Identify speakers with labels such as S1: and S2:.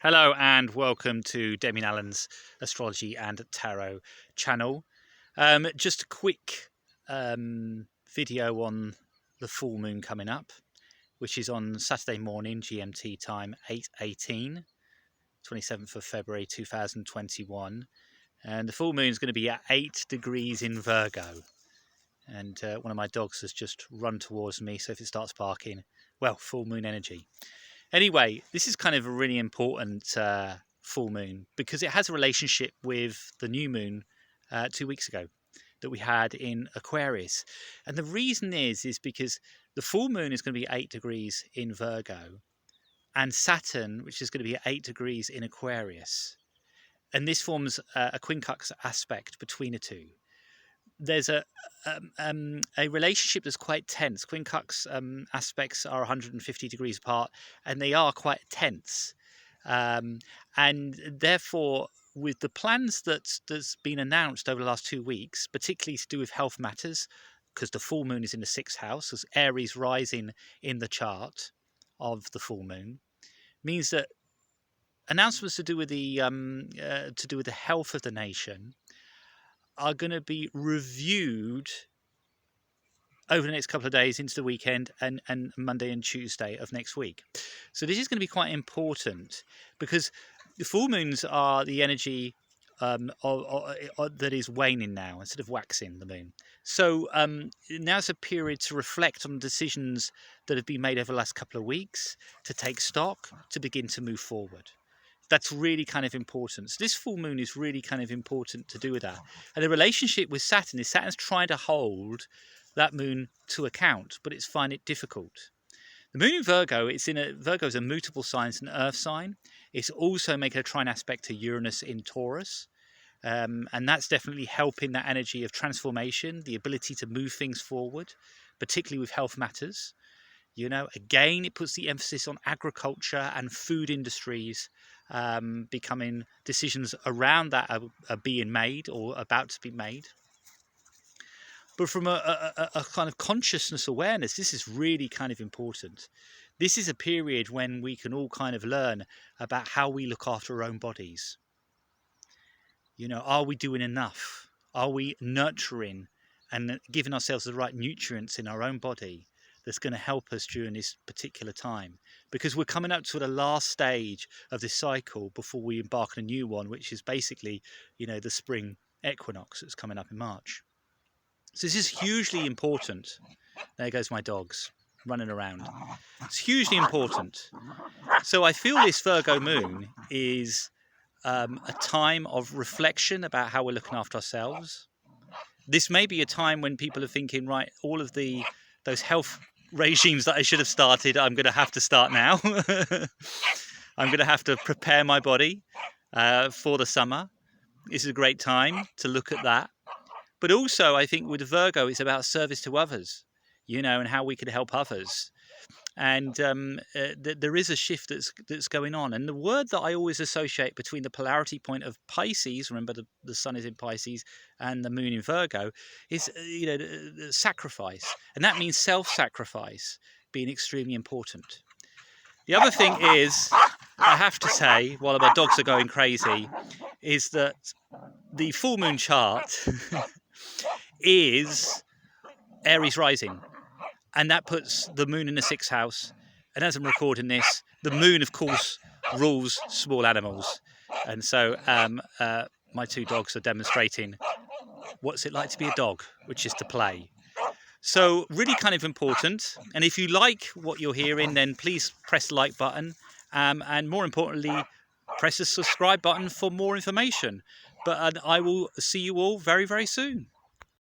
S1: Hello and welcome to Demian Allen's Astrology and Tarot channel. Just a quick video on the full moon coming up, which is on Saturday morning GMT time 8:18, 27th of February 2021. And the full moon is going to be at 8 degrees in Virgo. And one of my dogs has just run towards me, so if it starts barking, well, full moon energy. Anyway, this is kind of a really important full moon because it has a relationship with the new moon 2 weeks ago that we had in Aquarius. And the reason is because the full moon is going to be 8 degrees in Virgo and Saturn, which is going to be at 8 degrees in Aquarius. And this forms a quincunx aspect between the two. There's a relationship that's quite tense. Quincunx aspects are 150 degrees apart, and they are quite tense. And therefore, with the plans that's been announced over the last 2 weeks, particularly to do with health matters, because the full moon is in the 6th house, as Aries rising in the chart of the full moon, means that announcements to do with the health of the nation are going to be reviewed over the next couple of days into the weekend and Monday and Tuesday of next week. So this is going to be quite important because the full moons are the energy that is waning now instead of waxing the moon. So now's a period to reflect on decisions that have been made over the last couple of weeks, to take stock, to begin to move forward. That's really kind of important. So this full moon is really kind of important to do with that. And the relationship with Saturn is Saturn's trying to hold that moon to account, but it's finding it difficult. The moon in Virgo, Virgo is a mutable sign, it's an earth sign. It's also making a trine aspect to Uranus in Taurus. And that's definitely helping that energy of transformation, the ability to move things forward, particularly with health matters. You know, again, it puts the emphasis on agriculture and food industries becoming decisions around that are being made or about to be made. But from a kind of consciousness awareness, this is really kind of important. This is a period when we can all kind of learn about how we look after our own bodies. You know, are we doing enough? Are we nurturing and giving ourselves the right nutrients in our own body that's going to help us during this particular time? Because we're coming up to the last stage of this cycle before we embark on a new one, which is basically, you know, the spring equinox that's coming up in March. So this is hugely important. There goes my dogs running around. It's hugely important. So I feel this Virgo moon is a time of reflection about how we're looking after ourselves. This may be a time when people are thinking, right, all of those health regimes that I should have started, I'm going to have to start now. I'm going to have to prepare my body for the summer. This is a great time to look at that. But also, I think with Virgo, it's about service to others, you know, and how we can help others. And there is a shift that's going on. And the word that I always associate between the polarity point of Pisces, remember the sun is in Pisces, and the moon in Virgo, is, you know, the sacrifice. And that means self-sacrifice being extremely important. The other thing is, I have to say, while my dogs are going crazy, is that the full moon chart is Aries rising. And that puts the moon in the 6th house. And as I'm recording this, the moon, of course, rules small animals. And so my 2 dogs are demonstrating what's it like to be a dog, which is to play. So really kind of important. And if you like what you're hearing, then please press the like button. And more importantly, press the subscribe button for more information. But I will see you all very, very soon.